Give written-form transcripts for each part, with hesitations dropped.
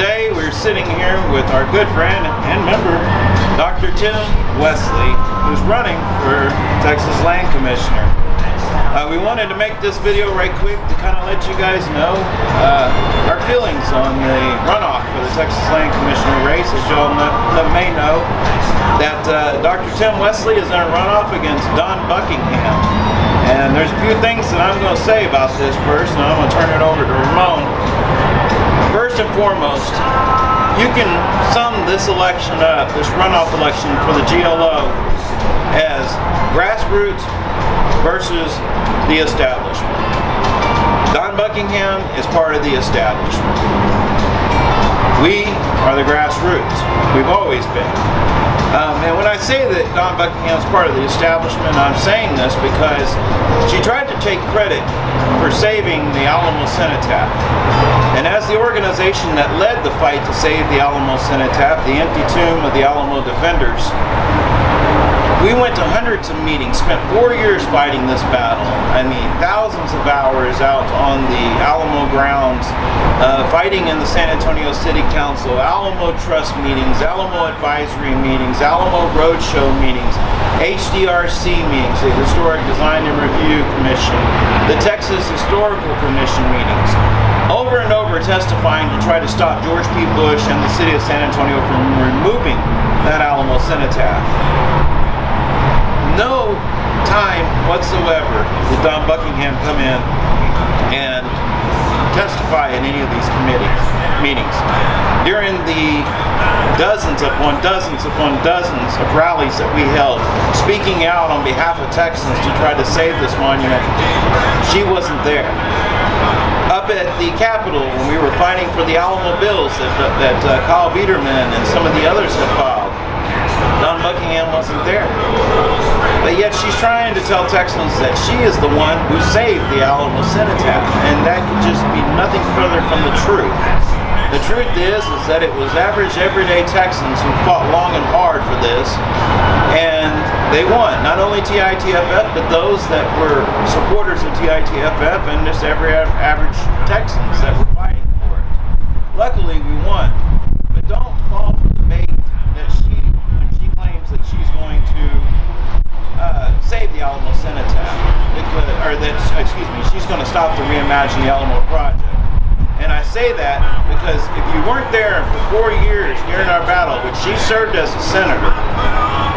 Today we're sitting here with our good friend and member, Dr. Tim Westley, who's running for Texas Land Commissioner. We wanted to make this video right quick to kind of let you guys know our feelings on the runoff for the Texas Land Commissioner race. As y'all may know, that Dr. Tim Westley is in a runoff against Don Buckingham. And there's a few things that I'm going to say about this first, and I'm going to turn it over to Ramon. First and foremost, you can sum this election up, this runoff election for the GLO, as grassroots versus the establishment. Don Buckingham is part of the establishment. We are the grassroots. We've always been. And when I say that Don Buckingham is part of the establishment, I'm saying this because she tried to take credit for saving the Alamo Cenotaph. And as the organization that led the fight to save the Alamo Cenotaph, the empty tomb of the Alamo defenders, we went to hundreds of meetings, spent 4 years fighting this battle. I mean, thousands of hours out on the Alamo grounds, fighting in the San Antonio City Council, Alamo Trust meetings, Alamo Advisory meetings, Alamo Roadshow meetings, HDRC meetings, the Historic Design and Review Commission, the Texas Historical Commission meetings. Over and over testifying to try to stop George P. Bush and the city of San Antonio from removing that Alamo Cenotaph. No time whatsoever did Don Buckingham come in and testify in any of these meetings. During the dozens upon dozens of rallies that we held, speaking out on behalf of Texans to try to save this monument, she wasn't there. Up at the Capitol, when we were fighting for the Alamo bills that Kyle Biederman and some of the others had filed, Don Buckingham wasn't there. But yet she's trying to tell Texans that she is the one who saved the Alamo Cenotaph, and that could just be nothing further from the truth. The truth is that it was average, everyday Texans who fought long and hard for this, and they won. Not only TITFF, but those that were supporters of TITFF and just every average Texans that were fighting for it. Luckily, we won. But don't fall for the bait that when she claims that she's going to save the Alamo Cenotaph, she's going to stop the Reimagine the Alamo project. And I say that because if you weren't there for 4 years during our battle, which she served as a senator,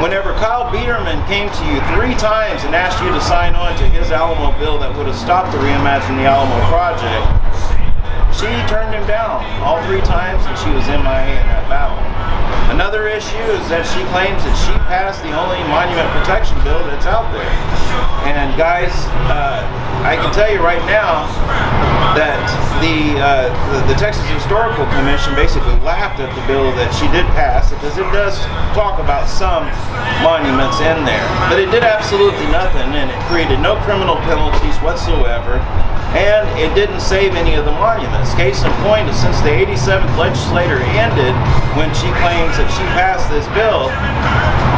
whenever Kyle Biederman came to you 3 times and asked you to sign on to his Alamo bill that would have stopped the Reimagine the Alamo project, she turned him down all 3 times, and she was MIA in that battle. Another issue is that she claims that she passed the only monument protection bill that's out there. And guys, I can tell you right now that the Texas Historical Commission basically laughed at the bill that she did pass, because it does talk about some monuments in there. But it did absolutely nothing, and it created no criminal penalties whatsoever. And it didn't save any of the monuments. Case in point is, since the 87th legislature ended, when she claims that she passed this bill,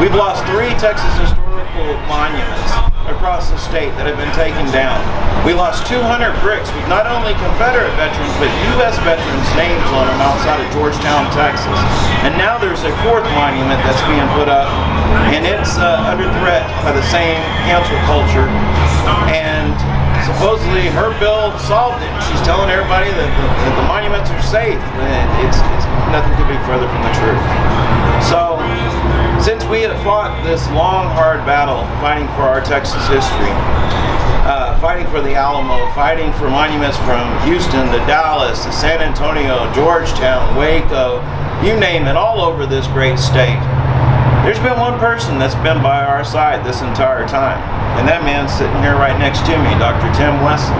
we've lost 3 Texas historical monuments across the state that have been taken down. We lost 200 bricks with not only Confederate veterans, but U.S. veterans' names on them outside of Georgetown, Texas. And now there's a 4th monument that's being put up, and it's under threat by the same cancel culture. And supposedly her bill solved it. She's telling everybody that the monuments are safe. It's nothing could be further from the truth. So, since we have fought this long, hard battle, fighting for our Texas history, fighting for the Alamo, fighting for monuments from Houston to Dallas to San Antonio, Georgetown, Waco, you name it, all over this great state, there's been one person that's been by our side this entire time, and that man's sitting here right next to me, Dr. Tim Westley.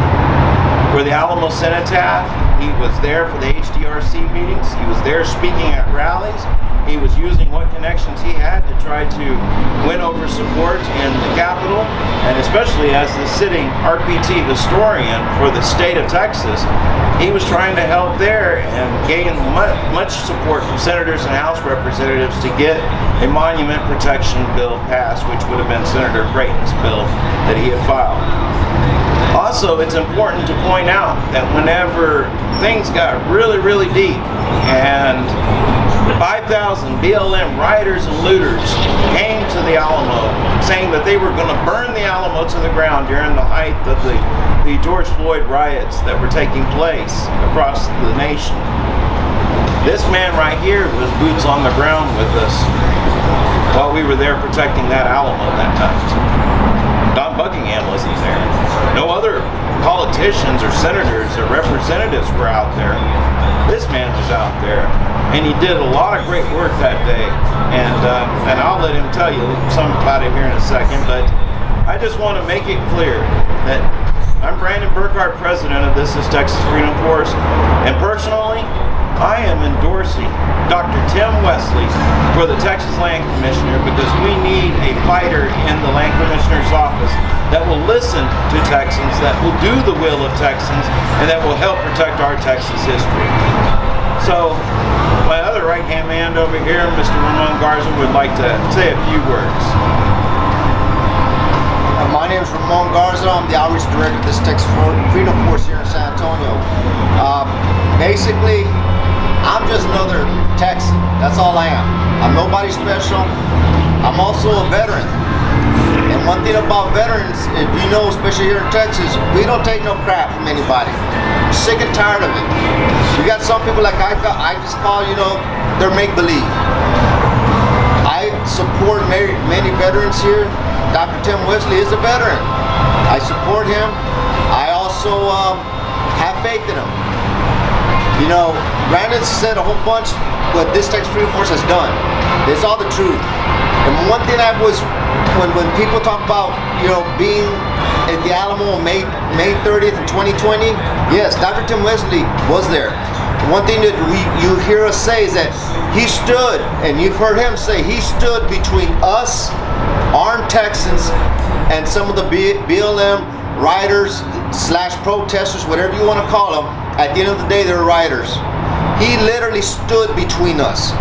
For the Alamo Cenotaph, he was there for the HDRC meetings, he was there speaking at rallies, he was using what connections he had to try to win over support in the Capitol, and especially as the sitting RPT historian for the state of Texas, he was trying to help there and gain much support from senators and House representatives to get a monument protection bill passed, which would have been Senator Creighton's bill that he had filed. Also, it's important to point out that whenever things got really, really deep and 5,000 BLM rioters and looters came to the Alamo saying that they were going to burn the Alamo to the ground during the height of the George Floyd riots that were taking place across the nation. This man right here was boots on the ground with us while we were there protecting that Alamo that night. Don Buckingham wasn't there. No other politicians or senators or representatives were out there. This man was out there, and he did a lot of great work that day. And I'll let him tell you something about it here in a second. But I just want to make it clear that I'm Brandon Burkhart, president of This Is Texas Freedom Force, and personally, I am endorsing Dr. Tim Westley for the Texas Land Commissioner because we need a fighter in the Land Commissioner's office that will listen to Texans, that will do the will of Texans, and that will help protect our Texas history. So, my other right-hand man over here, Mr. Ramon Garza, would like to say a few words. My name is Ramon Garza. I'm the outreach director of this Texas Freedom Force here in San Antonio. Basically, I'm just another Texan. That's all I am. I'm nobody special. I'm also a veteran. And one thing about veterans, if you know, especially here in Texas, we don't take no crap from anybody. I'm sick and tired of it. You got some people like I just call, they're make-believe. I support many veterans here. Dr. Tim Westley is a veteran. I support him. I also have faith in him. Brandon said a whole bunch what this Texas Freedom Force has done. It's all the truth. And one thing I was, when people talk about, being at the Alamo on May 30th in 2020, yes, Dr. Tim Westley was there. One thing that you hear us say is that he stood, and you've heard him say, he stood between us, armed Texans, and some of the BLM rioters / protesters, whatever you want to call them. At the end of the day, they're rioters. He literally stood between us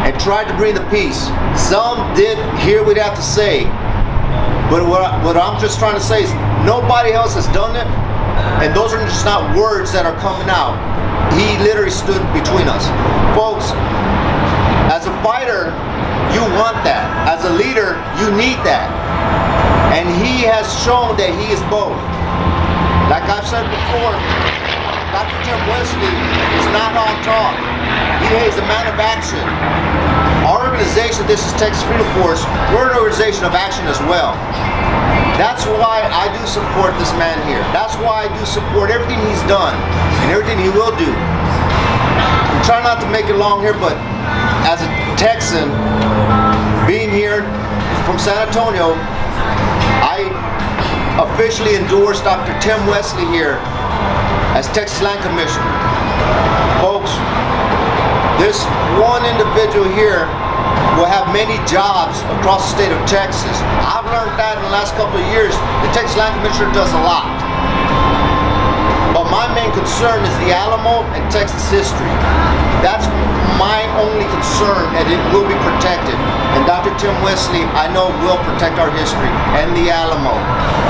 and tried to bring the peace. Some did hear what we have to say, but what I'm just trying to say is nobody else has done it, and those are just not words that are coming out. He literally stood between us. Folks, as a fighter, you want that. As a leader, you need that. And he has shown that he is both. Like I've said before, Dr. Tim Westley is not all talk. He is a man of action. Our organization, This Is Texas Freedom Force, we're an organization of action as well. That's why I do support this man here. That's why I do support everything he's done and everything he will do. I'm trying not to make it long here, but as a Texan, being here from San Antonio, I officially endorse Dr. Tim Westley here as Texas Land Commissioner. Folks, this one individual here will have many jobs across the state of Texas. I've learned that in the last couple of years. The Texas Land Commissioner does a lot. But my main concern is the Alamo and Texas history. That's my only concern, and it will be protected. And Dr. Tim Westley, I know, will protect our history and the Alamo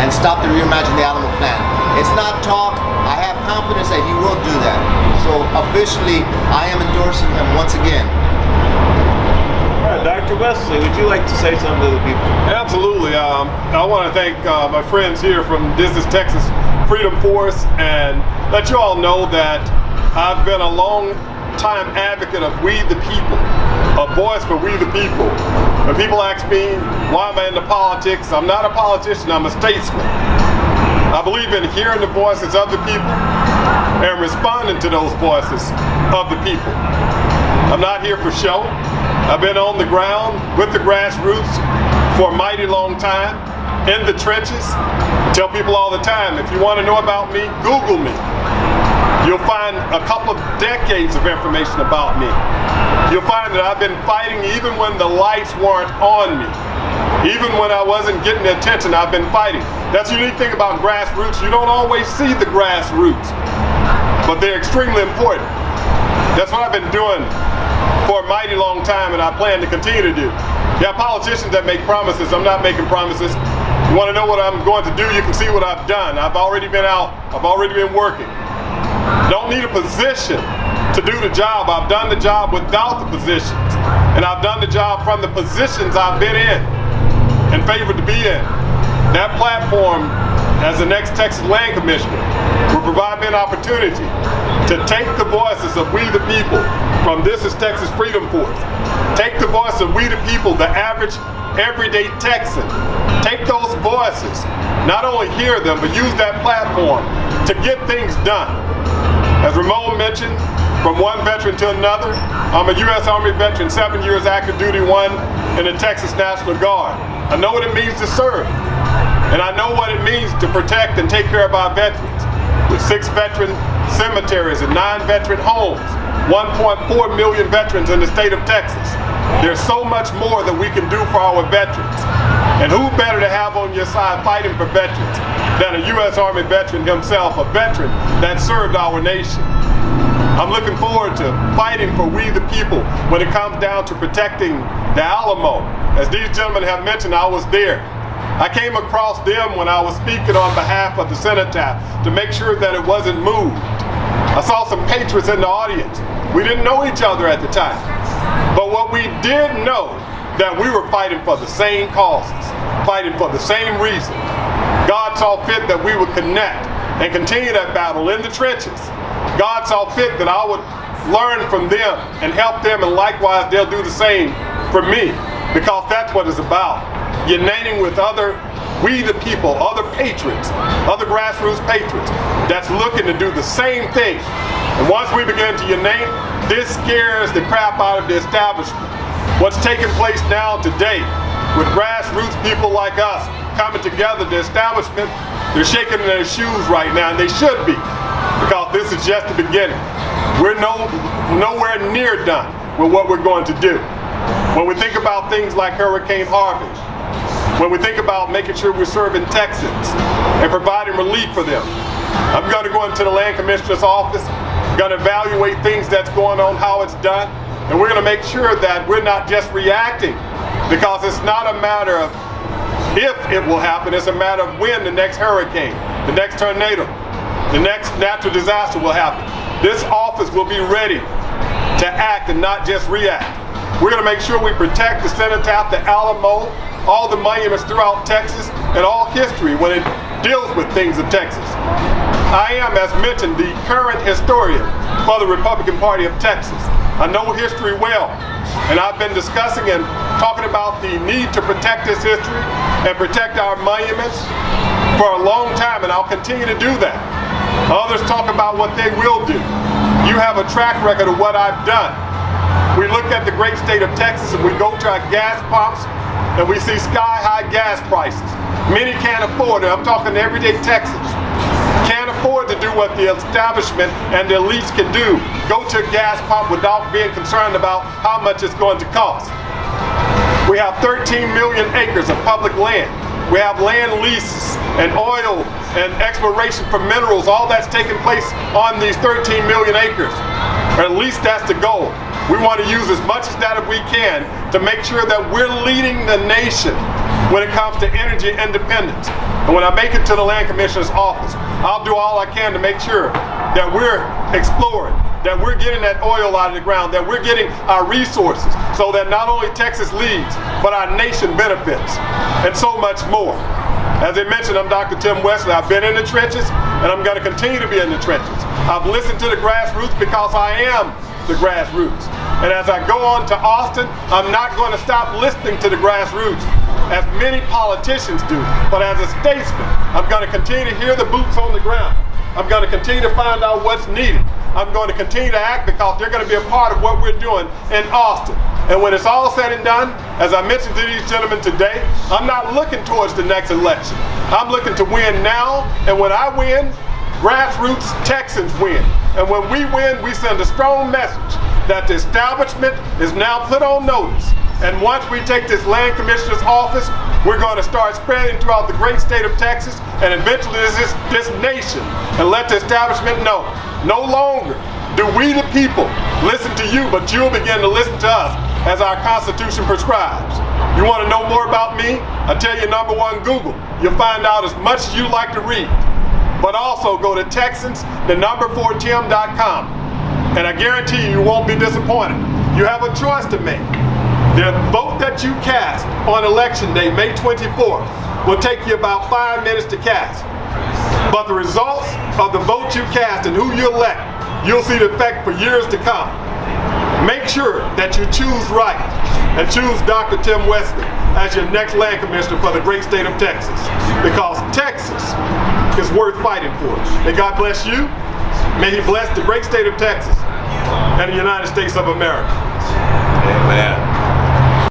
and stop the Reimagine the Alamo plan. It's not talk. I have confidence that he will do that. So officially, I am endorsing him once again. All right, Dr. Westley, would you like to say something to the people? Absolutely. I want to thank my friends here from This Is Texas Freedom Force, and let you all know that I've been a long-time advocate of we the people, a voice for we the people. When people ask me why am I into politics, I'm not a politician, I'm a statesman. I believe in hearing the voices of the people and responding to those voices of the people. I'm not here for show. I've been on the ground with the grassroots for a mighty long time, in the trenches. I tell people all the time, if you want to know about me, Google me. You'll find a couple of decades of information about me. You'll find that I've been fighting even when the lights weren't on me. Even when I wasn't getting the attention, I've been fighting. That's the unique thing about grassroots. You don't always see the grassroots, but they're extremely important. That's what I've been doing for a mighty long time, and I plan to continue to do. There are politicians that make promises. I'm not making promises. You want to know what I'm going to do? You can see what I've done. I've already been out. I've already been working. Don't need a position to do the job. I've done the job without the positions. And I've done the job from the positions I've been in and favored to be in. That platform, as the next Texas Land Commissioner, will provide me an opportunity to take the voices of we the people from This Is Texas Freedom Force. Take the voice of we the people, the average, everyday Texan. Take those voices, not only hear them, but use that platform to get things done. As Ramon mentioned, from one veteran to another, I'm a U.S. Army veteran, 7 years active duty, 1 in the Texas National Guard. I know what it means to serve, and I know what it means to protect and take care of our veterans. With 6 veteran cemeteries and 9 veteran homes, 1.4 million veterans in the state of Texas. There's so much more that we can do for our veterans. And who better to have on your side fighting for veterans than a U.S. Army veteran himself, a veteran that served our nation. I'm looking forward to fighting for we the people when it comes down to protecting the Alamo. As these gentlemen have mentioned, I was there. I came across them when I was speaking on behalf of the cenotaph to make sure that it wasn't moved. I saw some patriots in the audience. We didn't know each other at the time. But what we did know, that we were fighting for the same causes, fighting for the same reason. God saw fit that we would connect and continue that battle in the trenches. God saw fit that I would learn from them and help them, and likewise they'll do the same for me, because that's what it's about. Uniting with other, we the people, other patriots, other grassroots patriots that's looking to do the same thing. And once we begin to unite, this scares the crap out of the establishment. What's taking place now today with grassroots people like us coming together, the establishment, they're shaking their shoes right now, and they should be, because this is just the beginning. We're nowhere near done with what we're going to do. When we think about things like Hurricane Harvey, when we think about making sure we're serving Texans and providing relief for them, I'm going to go into the Land Commissioner's office, going to evaluate things that's going on, how it's done, and we're going to make sure that we're not just reacting, because it's not a matter of if it will happen, it's a matter of when the next hurricane, the next tornado, the next natural disaster will happen. This office will be ready to act and not just react. We're going to make sure we protect the cenotaph, the Alamo, all the monuments throughout Texas, and all history when it deals with things of Texas. I am, as mentioned, the current historian for the Republican Party of Texas. I know history well, and I've been discussing and talking about the need to protect this history and protect our monuments for a long time, and I'll continue to do that. Others talk about what they will do. You have a track record of what I've done. We look at the great state of Texas and we go to our gas pumps and we see sky-high gas prices. Many can't afford it. I'm talking to everyday Texans. Can't afford to do what the establishment and the elites can do. Go to a gas pump without being concerned about how much it's going to cost. We have 13 million acres of public land. We have land leases and oil and exploration for minerals. All that's taking place on these 13 million acres. Or at least that's the goal. We want to use as much of that as we can to make sure that we're leading the nation when it comes to energy independence. And when I make it to the Land Commissioner's office, I'll do all I can to make sure that we're exploring, that we're getting that oil out of the ground, that we're getting our resources so that not only Texas leads, but our nation benefits, and so much more. As I mentioned, I'm Dr. Tim Westley. I've been in the trenches, and I'm going to continue to be in the trenches. I've listened to the grassroots because I am the grassroots. And as I go on to Austin, I'm not going to stop listening to the grassroots, as many politicians do. But as a statesman, I'm going to continue to hear the boots on the ground. I'm going to continue to find out what's needed. I'm going to continue to act because they're going to be a part of what we're doing in Austin. And when it's all said and done, as I mentioned to these gentlemen today, I'm not looking towards the next election. I'm looking to win now, and when I win, grassroots Texans win. And when we win, we send a strong message that the establishment is now put on notice. And once we take this Land Commissioner's office, we're going to start spreading throughout the great state of Texas and eventually this nation, and let the establishment know, no longer do we the people listen to you, but you'll begin to listen to us as our Constitution prescribes. You want to know more about me? I tell you, number one, Google. You'll find out as much as you like to read. But also go to Texans4Tim.com, and I guarantee you won't be disappointed. You have a choice to make. The vote that you cast on election day, May 24th, will take you about 5 minutes to cast. But the results of the vote you cast and who you elect, you'll see the effect for years to come. Make sure that you choose right and choose Dr. Tim Westley as your next land commissioner for the great state of Texas, because Texas is worth fighting for. May God bless you. May He bless the great state of Texas and the United States of America. Amen.